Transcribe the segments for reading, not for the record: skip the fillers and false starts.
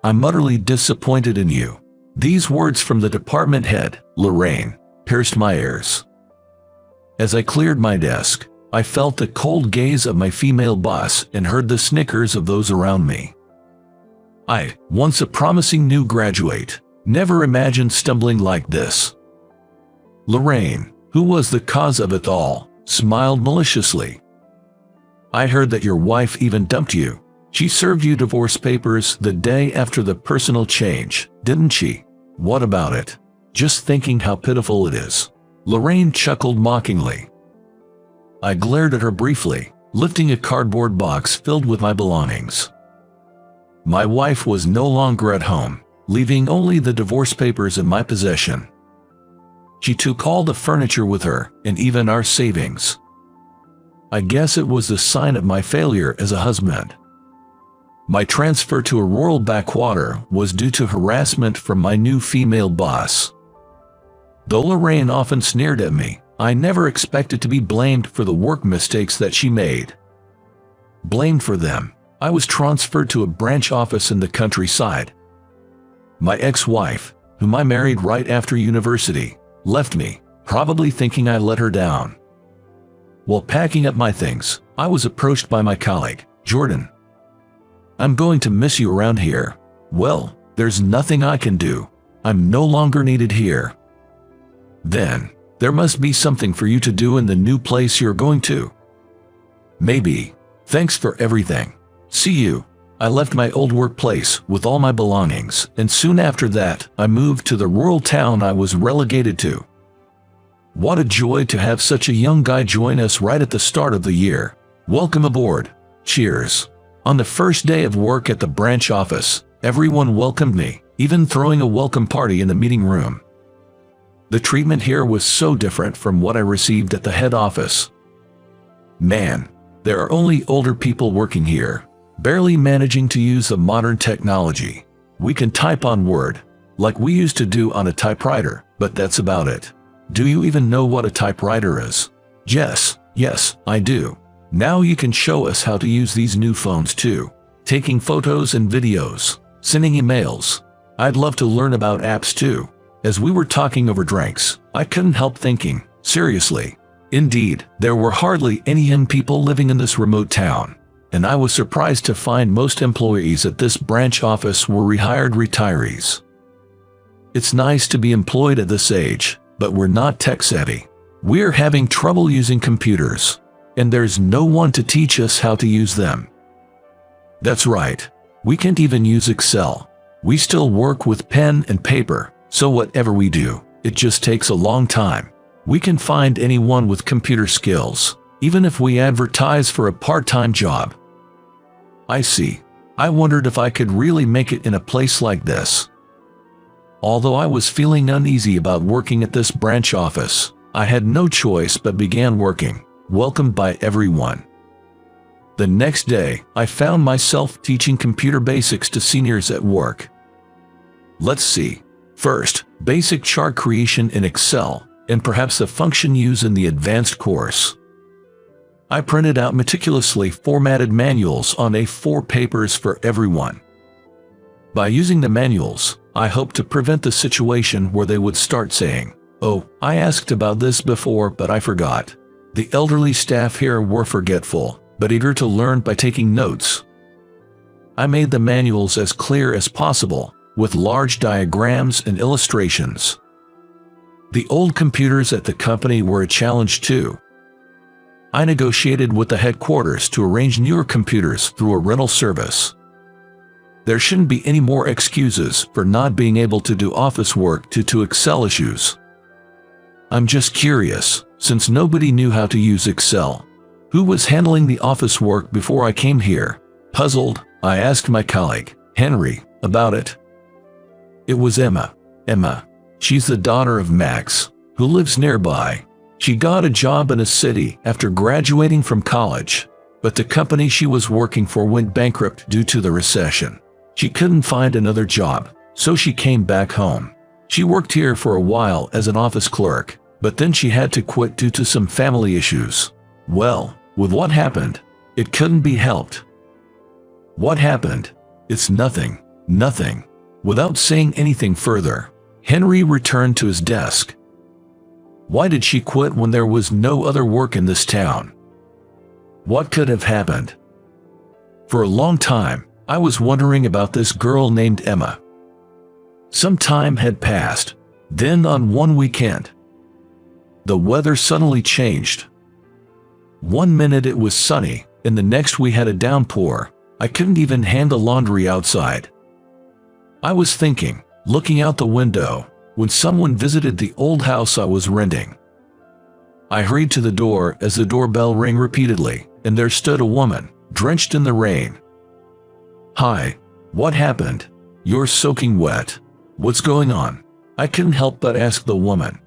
I'm utterly disappointed in you." These words from the department head, Lorraine, pierced my ears. As I cleared my desk, I felt the cold gaze of my female boss and heard the snickers of those around me. I, once a promising new graduate, never imagined stumbling like this. Lorraine, who was the cause of it all, smiled maliciously. "I heard that your wife even dumped you. She served you divorce papers the day after the personal change, didn't she? What about it? Just thinking how pitiful it is." Lorraine chuckled mockingly. I glared at her briefly, lifting a cardboard box filled with my belongings. My wife was no longer at home, leaving only the divorce papers in my possession. She took all the furniture with her, and even our savings. I guess it was the sign of my failure as a husband. My transfer to a rural backwater was due to harassment from my new female boss. Though Lorraine often sneered at me, I never expected to be blamed for the work mistakes that she made. Blamed for them, I was transferred to a branch office in the countryside. My ex-wife, whom I married right after university, left me, probably thinking I let her down. While packing up my things, I was approached by my colleague, Jordan. "I'm going to miss you around here." "Well, there's nothing I can do. I'm no longer needed here." "Then, there must be something for you to do in the new place you're going to." "Maybe. Thanks for everything. See you." I left my old workplace with all my belongings, and soon after that, I moved to the rural town I was relegated to. What a joy to have such a young guy join us right at the start of the year. Welcome aboard. Cheers. On the first day of work at the branch office, everyone welcomed me, even throwing a welcome party in the meeting room. The treatment here was so different from what I received at the head office. Man, there are only older people working here, barely managing to use the modern technology. We can type on Word, like we used to do on a typewriter, but that's about it. Do you even know what a typewriter is? Yes, I do. Now you can show us how to use these new phones too. Taking photos and videos, sending emails. I'd love to learn about apps too. As we were talking over drinks, I couldn't help thinking, seriously. Indeed, there were hardly any young people living in this remote town, and I was surprised to find most employees at this branch office were rehired retirees. It's nice to be employed at this age, but we're not tech-savvy. We're having trouble using computers, and there's no one to teach us how to use them. That's right, we can't even use Excel. We still work with pen and paper, so whatever we do, it just takes a long time. We can find anyone with computer skills, even if we advertise for a part-time job. I see. I wondered if I could really make it in a place like this. Although I was feeling uneasy about working at this branch office, I had no choice but began working, welcomed by everyone. The next day, I found myself teaching computer basics to seniors at work. Let's see. First, basic chart creation in Excel, and perhaps the function used in the advanced course. I printed out meticulously formatted manuals on A4 papers for everyone. By using the manuals, I hoped to prevent the situation where they would start saying, "Oh, I asked about this before, but I forgot." The elderly staff here were forgetful, but eager to learn by taking notes. I made the manuals as clear as possible, with large diagrams and illustrations. The old computers at the company were a challenge too. I negotiated with the headquarters to arrange newer computers through a rental service. There shouldn't be any more excuses for not being able to do office work due to Excel issues. I'm just curious, since nobody knew how to use Excel, who was handling the office work before I came here? Puzzled, I asked my colleague, Henry, about it. It was Emma. She's the daughter of Max, who lives nearby. She got a job in a city after graduating from college, but the company she was working for went bankrupt due to the recession. She couldn't find another job, so she came back home. She worked here for a while as an office clerk, but then she had to quit due to some family issues. Well, with what happened, it couldn't be helped. What happened? It's nothing. Nothing. Without saying anything further, Henry returned to his desk. Why did she quit when there was no other work in this town? What could have happened? For a long time, I was wondering about this girl named Emma. Some time had passed. Then on one weekend, the weather suddenly changed. One minute it was sunny, and the next we had a downpour. I couldn't even handle laundry outside. I was thinking, looking out the window, when someone visited the old house I was renting. I hurried to the door as the doorbell rang repeatedly, and there stood a woman, drenched in the rain. "Hi, what happened? You're soaking wet. What's going on?" I couldn't help but ask the woman.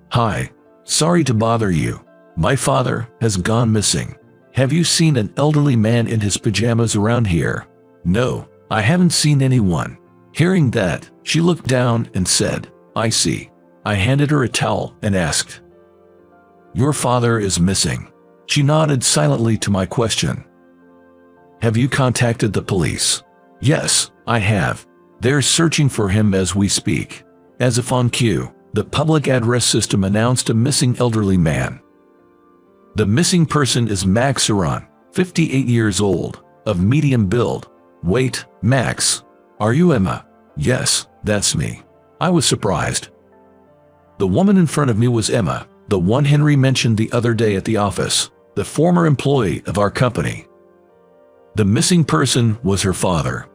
"Hi, sorry to bother you. My father has gone missing. Have you seen an elderly man in his pajamas around here?" "No, I haven't seen anyone." Hearing that, she looked down and said, "I see." I handed her a towel and asked, "Your father is missing." She nodded silently to my question. "Have you contacted the police?" "Yes, I have. They're searching for him as we speak." As if on cue, the public address system announced a missing elderly man. The missing person is Max Saran, 58 years old, of medium build. "Wait, Max, are you Emma?" "Yes, that's me." I was surprised. The woman in front of me was Emma, the one Henry mentioned the other day at the office, the former employee of our company. The missing person was her father.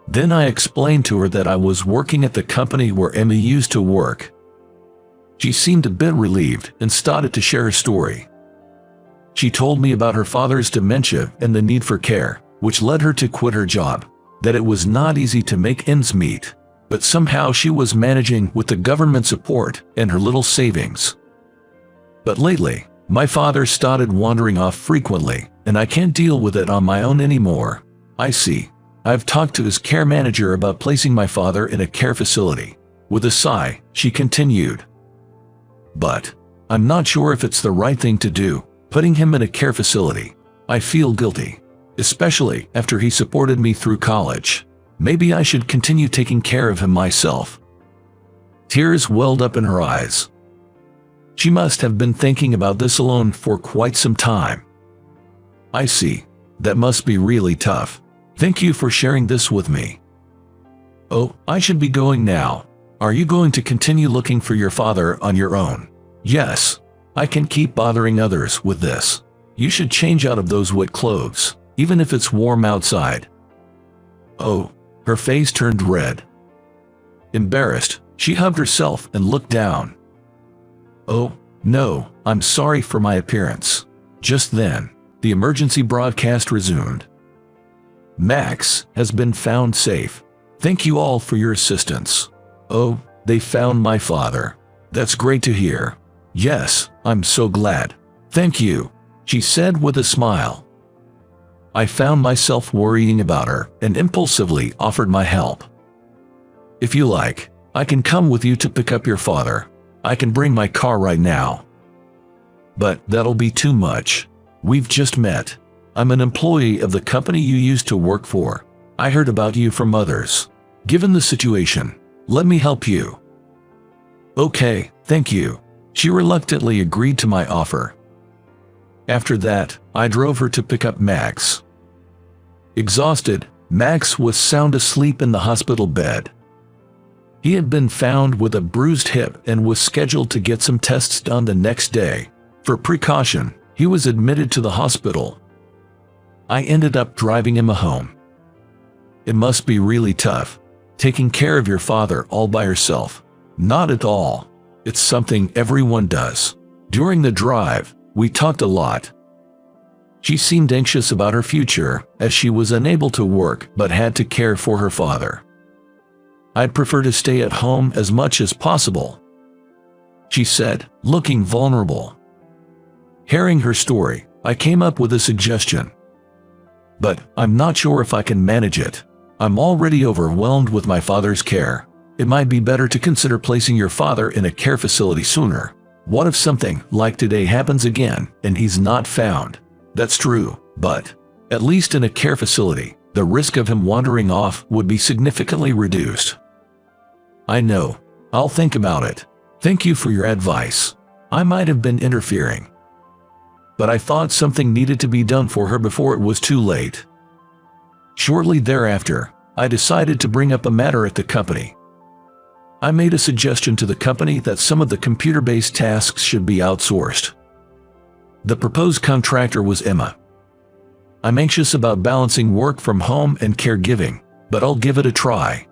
Then I explained to her that I was working at the company where Emma used to work. She seemed a bit relieved and started to share her story. She told me about her father's dementia and the need for care, which led her to quit her job, that it was not easy to make ends meet, but somehow she was managing with the government support and her little savings. But lately, my father started wandering off frequently, and I can't deal with it on my own anymore. "I see. I've talked to his care manager about placing my father in a care facility." With a sigh, she continued, "But I'm not sure if it's the right thing to do, putting him in a care facility. I feel guilty, especially after he supported me through college. Maybe I should continue taking care of him myself." Tears welled up in her eyes. She must have been thinking about this alone for quite some time. "I see. That must be really tough. Thank you for sharing this with me." "Oh, I should be going now. Are you going to continue looking for your father on your own?" "Yes. I can keep bothering others with this. You should change out of those wet clothes, even if it's warm outside." "Oh." Her face turned red. Embarrassed, she hugged herself and looked down. "Oh, no, I'm sorry for my appearance." Just then, the emergency broadcast resumed. "Max has been found safe. Thank you all for your assistance." "Oh, they found my father. That's great to hear." "Yes, I'm so glad. Thank you," she said with a smile. I found myself worrying about her and impulsively offered my help. "If you like, I can come with you to pick up your father. I can bring my car right now." "But that'll be too much. We've just met. I'm an employee of the company you used to work for. I heard about you from others. Given the situation, let me help you." "Okay, thank you." She reluctantly agreed to my offer. After that, I drove her to pick up Max. Exhausted, Max was sound asleep in the hospital bed. He had been found with a bruised hip and was scheduled to get some tests done the next day. For precaution, he was admitted to the hospital. I ended up driving him home. It must be really tough, taking care of your father all by yourself. Not at all. It's something everyone does. During the drive, we talked a lot. She seemed anxious about her future, as she was unable to work but had to care for her father. "I'd prefer to stay at home as much as possible," she said, looking vulnerable. Hearing her story, I came up with a suggestion. "But I'm not sure if I can manage it. I'm already overwhelmed with my father's care. It might be better to consider placing your father in a care facility sooner. What if something like today happens again and he's not found?" "That's true, but at least in a care facility, the risk of him wandering off would be significantly reduced. I know. I'll think about it. Thank you for your advice. I might have been interfering, but I thought something needed to be done for her before it was too late. Shortly thereafter, I decided to bring up a matter at the company. I made a suggestion to the company that some of the computer-based tasks should be outsourced. The proposed contractor was Emma. I'm anxious about balancing work from home and caregiving, but I'll give it a try.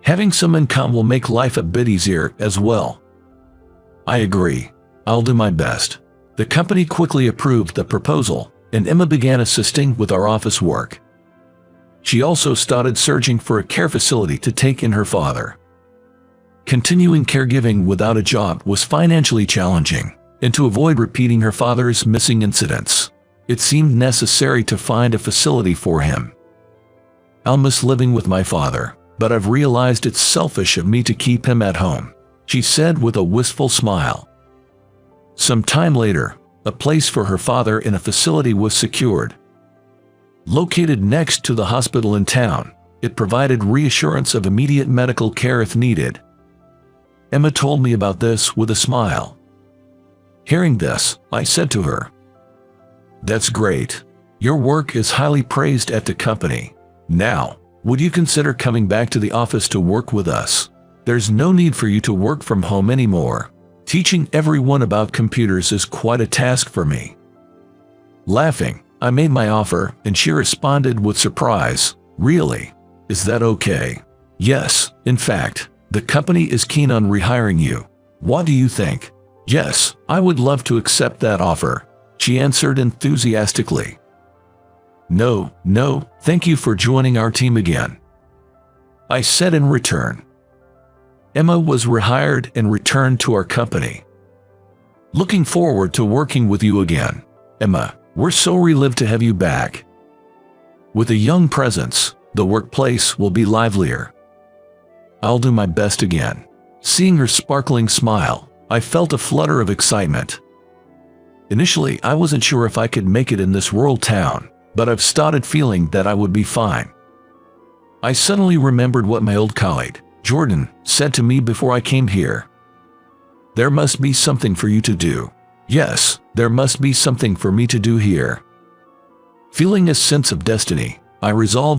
Having some income will make life a bit easier as well. I agree. I'll do my best. The company quickly approved the proposal, and Emma began assisting with our office work. She also started searching for a care facility to take in her father. Continuing caregiving without a job was financially challenging, and to avoid repeating her father's missing incidents, it seemed necessary to find a facility for him. I'll miss living with my father, but I've realized it's selfish of me to keep him at home, she said with a wistful smile. Some time later, a place for her father in a facility was secured. Located next to the hospital in town, it provided reassurance of immediate medical care if needed. Emma told me about this with a smile. Hearing this, I said to her, "That's great. Your work is highly praised at the company. Now, would you consider coming back to the office to work with us? There's no need for you to work from home anymore. Teaching everyone about computers is quite a task for me." Laughing, I made my offer, and she responded with surprise, "Really? Is that okay?" "Yes, in fact, the company is keen on rehiring you. What do you think?" "Yes, I would love to accept that offer," she answered enthusiastically. No, thank you for joining our team again," I said in return. Emma was rehired and returned to our company. "Looking forward to working with you again, Emma. We're so relieved to have you back. With a young presence, the workplace will be livelier." "I'll do my best again." Seeing her sparkling smile, I felt a flutter of excitement. Initially, I wasn't sure if I could make it in this rural town, but I've started feeling that I would be fine. I suddenly remembered what my old colleague, Jordan, said to me before I came here. "There must be something for you to do." Yes, there must be something for me to do here. Feeling a sense of destiny, I resolved